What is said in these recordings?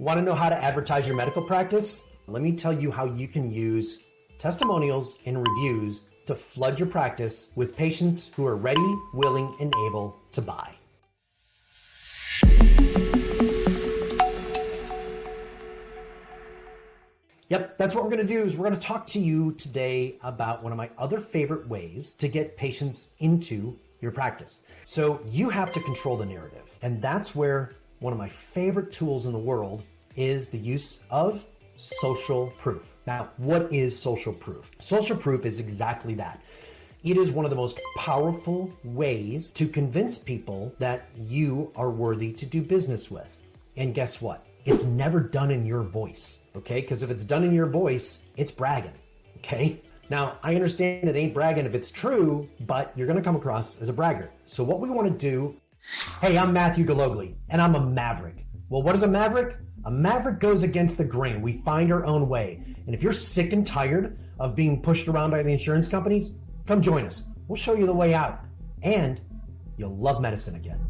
Want to know how to advertise your medical practice? Let me tell you how you can use testimonials and reviews to flood your practice with patients who are ready, willing, and able to buy. Yep, that's what we're going to do is we're going to talk to you today about one of my other favorite ways to get patients into your practice. So you have to control the narrative. And that's where one of my favorite tools in the world is the use of social proof. Now, what is social proof? Social proof is exactly that. It is one of the most powerful ways to convince people that you are worthy to do business with. And guess what? It's never done in your voice, okay? Because if it's done in your voice, it's bragging, okay? Now, I understand it ain't bragging if it's true, but you're gonna come across as a braggart. So what we wanna do, hey, I'm Matthew Galogli, and I'm a maverick. Well, what is a maverick? A maverick goes against the grain. We find our own way. And if you're sick and tired of being pushed around by the insurance companies, come join us. We'll show you the way out, and you'll love medicine again.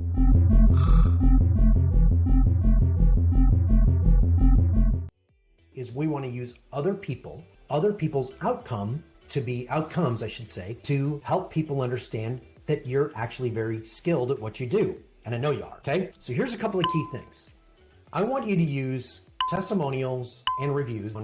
Is we want to use other people's outcomes, I should say, to help people understand that you're actually very skilled at what you do. And I know you are, okay? So here's a couple of key things. I want you to use testimonials and reviews.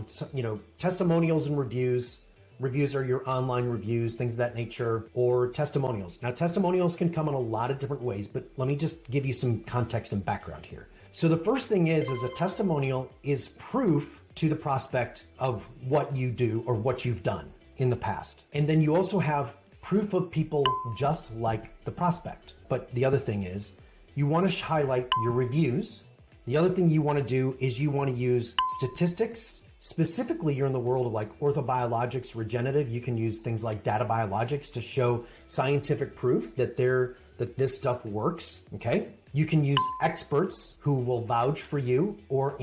Testimonials and reviews. Reviews are your online reviews, things of that nature, or testimonials. Now, testimonials can come in a lot of different ways, but let me just give you some context and background here. So the first thing is a testimonial is proof to the prospect of what you do or what you've done in the past. And then you also have proof of people just like the prospect. But the other thing is you want to highlight your reviews. The other thing you want to do is you want to use statistics. Specifically, you're in the world of like orthobiologics, regenerative. You can use things like data biologics to show scientific proof that this stuff works, okay? You can use experts who will vouch for you or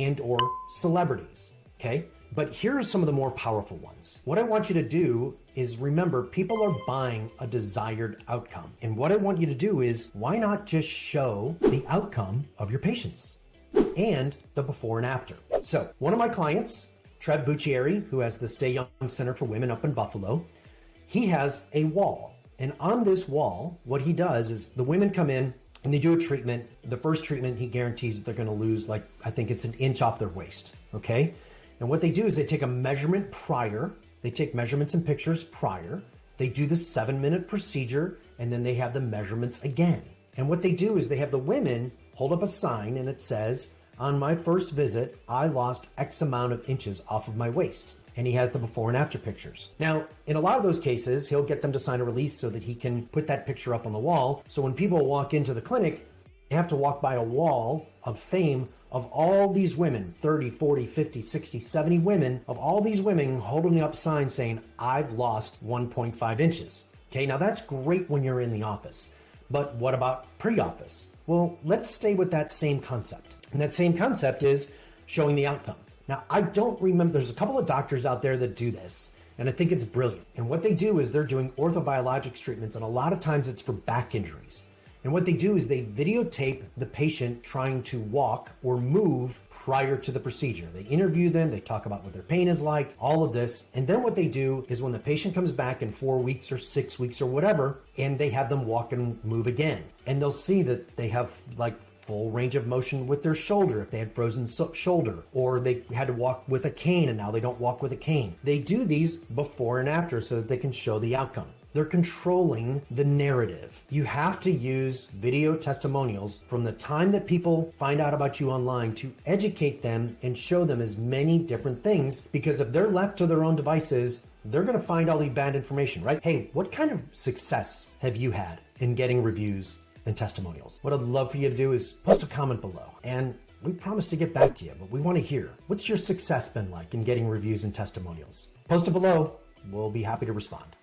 celebrities, okay? But here are some of the more powerful ones. What I want you to do is remember, people are buying a desired outcome. And what I want you to do is, why not just show the outcome of your patients and the before and after? So one of my clients, Trev Buccieri, who has the Stay Young Center for Women up in Buffalo, he has a wall. And on this wall, what he does is the women come in and they do a treatment. The first treatment, he guarantees that they're gonna lose I think it's an inch off their waist, okay? And what they do is they take a measurement prior, they take measurements and pictures prior, they do the 7-minute procedure, and then they have the measurements again. And what they do is they have the women hold up a sign and it says, on my first visit, I lost X amount of inches off of my waist. And he has the before and after pictures. Now, in a lot of those cases, he'll get them to sign a release so that he can put that picture up on the wall. So when people walk into the clinic, they have to walk by a wall of fame of all these women, 30, 40, 50, 60, 70 women, of all these women holding up signs saying, I've lost 1.5 inches. Okay, now that's great when you're in the office. But what about pre-office? Well, let's stay with that same concept. And that same concept is showing the outcome. Now, I don't remember, there's a couple of doctors out there that do this, and I think it's brilliant. And what they do is they're doing orthobiologics treatments, and a lot of times it's for back injuries. And what they do is they videotape the patient trying to walk or move prior to the procedure. They interview them, they talk about what their pain is like, all of this. And then what they do is when the patient comes back in 4 weeks or 6 weeks or whatever, and they have them walk and move again. And they'll see that they have full range of motion with their shoulder if they had frozen shoulder, or they had to walk with a cane and now they don't walk with a cane. They do these before and after so that they can show the outcome. They're controlling the narrative. You have to use video testimonials from the time that people find out about you online to educate them and show them as many different things, because if they're left to their own devices, they're gonna find all the bad information, right? Hey, what kind of success have you had in getting reviews and testimonials? What I'd love for you to do is post a comment below, and we promise to get back to you, but we want to hear, what's your success been like in getting reviews and testimonials? Post it below. We'll be happy to respond.